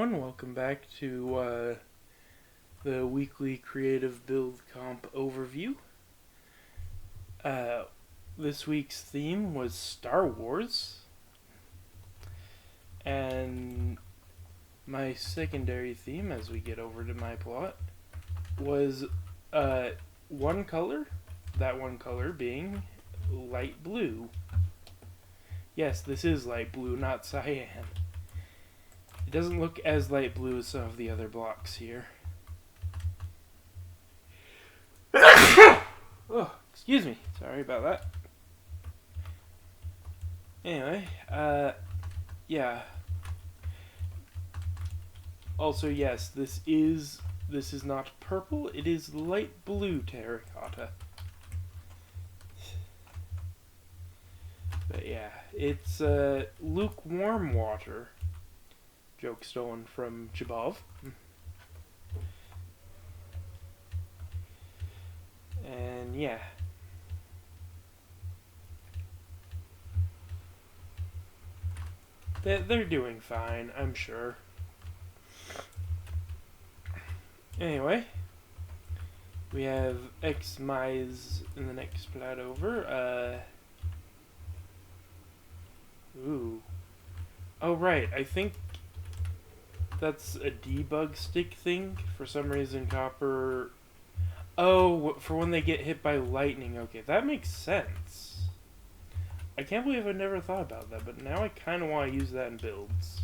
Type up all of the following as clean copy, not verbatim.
everyone, welcome back to the weekly creative build comp overview. This week's theme was Star Wars, and my secondary theme, as we get over to my plot, was one color, that one color being light blue. Yes, this is light blue, not cyan. It doesn't look as light blue as some of the other blocks here. Oh, excuse me. Sorry about that. Anyway, yeah. Also, yes, this is not purple. It is light blue terracotta. But yeah, it's lukewarm water. Joke stolen from Chabov. And yeah. They're doing fine, I'm sure. Anyway, we have X-Mize in the next plot over. Ooh. Oh, right, I think that's a debug stick thing. For some reason, copper... Oh, for when they get hit by lightning. Okay, that makes sense. I can't believe I never thought about that, but now I kind of want to use that in builds.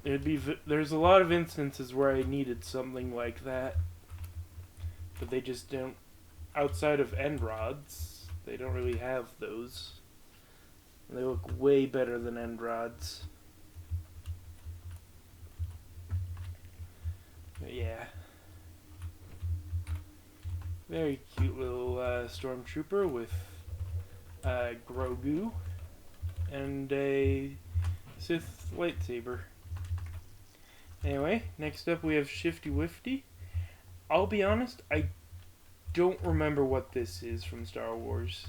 There's a lot of instances where I needed something like that, but they just don't. Outside of end rods, they don't really have those. They look way better than end rods. But yeah. Very cute little stormtrooper with Grogu and a Sith lightsaber. Anyway, next up we have Shifty Wifty. I'll be honest, I don't remember what this is from Star Wars.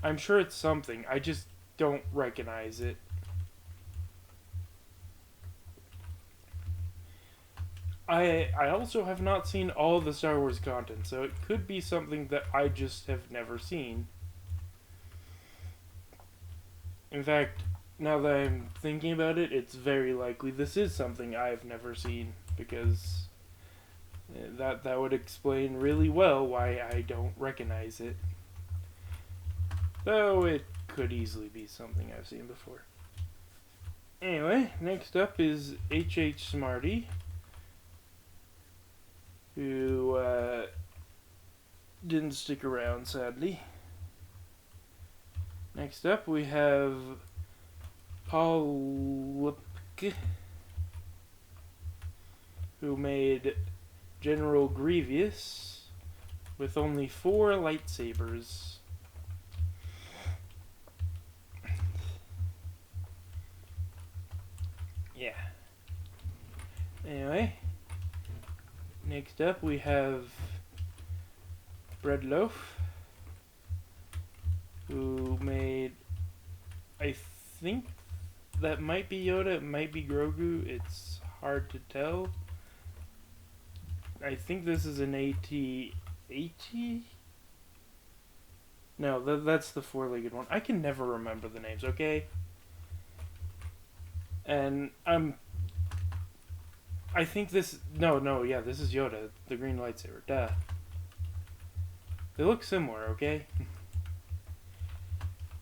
I'm sure it's something, I just don't recognize it. I also have not seen all the Star Wars content, so it could be something that I just have never seen. In fact, now that I'm thinking about it, it's very likely this is something I've never seen, because that would explain really well why I don't recognize it. Though it could easily be something I've seen before. Anyway, next up is H.H. Smarty, who didn't stick around, sadly. Next up, we have Paul Lipke, who made General Grievous with only 4 lightsabers. Yeah. Anyway. Next up, we have Breadloaf, who made, I think that might be Yoda, it might be Grogu, it's hard to tell. I think this is an AT-AT? No, that's the 4-legged one. I can never remember the names, okay? And I think this... No, yeah, this is Yoda, the green lightsaber. Duh. They look similar, okay?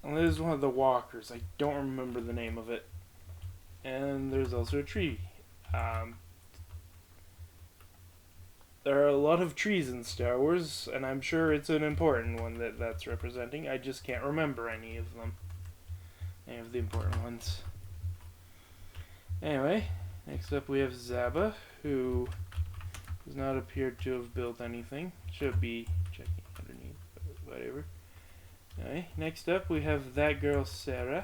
And there's one of the walkers. I don't remember the name of it. And there's also a tree. There are a lot of trees in Star Wars, and I'm sure it's an important one that's representing. I just can't remember any of them. Any of the important ones. Anyway... Next up we have Zaba, who does not appear to have built anything. Should be checking underneath, but whatever. Okay, next up we have ThatGirlSarah,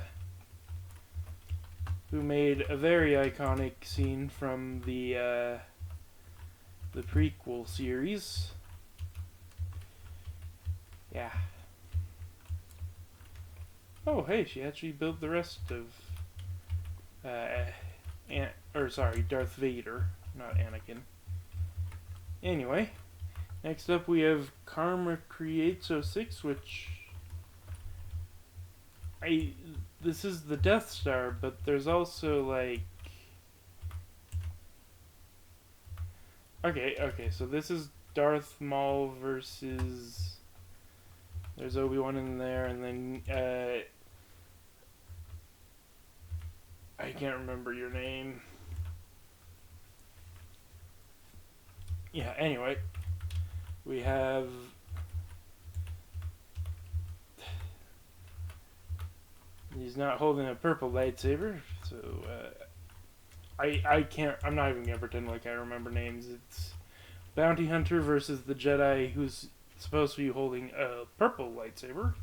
who made a very iconic scene from the prequel series. Yeah. Oh, hey, she actually built the rest of or sorry, Darth Vader, not Anakin. Anyway, next up we have Karma Creates 06, which this is the Death Star, but there's also like okay, so this is Darth Maul versus there's Obi-Wan in there, and then I can't remember your name. Yeah, anyway, we have he's not holding a purple lightsaber, so I can't. I'm not even gonna pretend like I remember names. It's Bounty Hunter versus the Jedi who's supposed to be holding a purple lightsaber.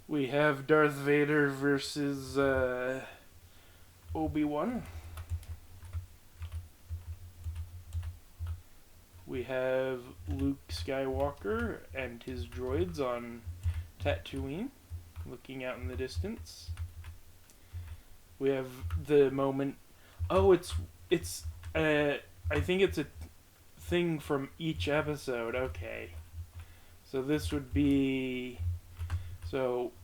We have Darth Vader versus Obi-Wan. We have Luke Skywalker and his droids on Tatooine, looking out in the distance. We have the moment. Oh, it's I think it's a thing from each episode. Okay, so this would be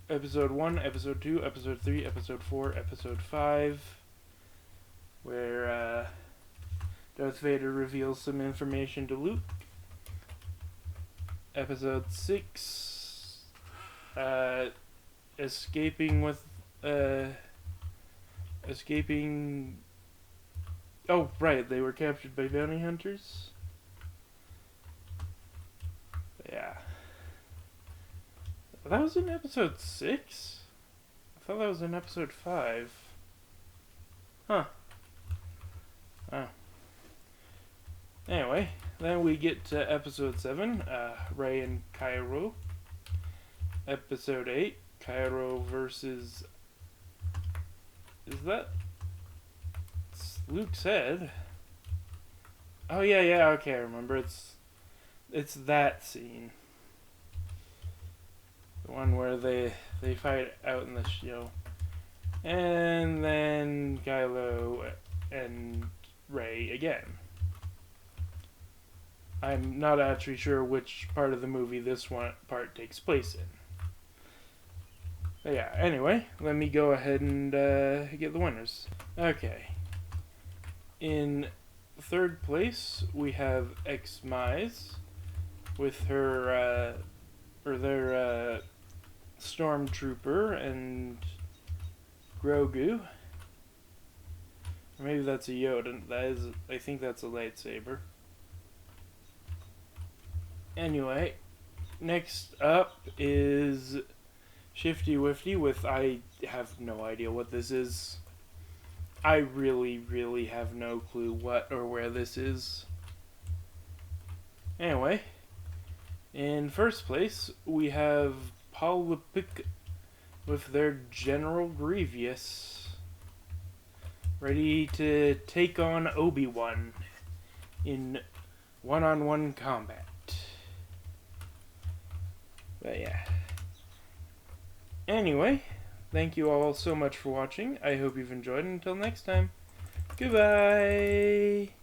episode 1, episode 2, episode 3, episode 4, episode 5, where Darth Vader reveals some information to Luke. Episode 6, escaping. Oh, right, they were captured by bounty hunters. Yeah. That was in episode 6? I thought that was in episode 5. Huh. Oh. Anyway, then we get to episode 7, Rey and Kylo. Episode 8, Kylo versus... Is that... It's Luke's head. Oh, yeah, okay, I remember. It's that scene. The one where they fight out in the show. And then Kylo and Rey again. I'm not actually sure which part of the movie this part takes place in. But yeah, anyway, let me go ahead and get the winners. Okay. In third place, we have X-Mize with her, their Stormtrooper and Grogu. Or maybe that's a Yoda. I think that's a lightsaber. Anyway, next up is Shifty Wifty with I have no idea what this is. I really have no clue what or where this is. Anyway, in first place, we have Polypic with their General Grievous, ready to take on Obi-Wan in one-on-one combat. But yeah. Anyway, thank you all so much for watching. I hope you've enjoyed. Until next time, goodbye!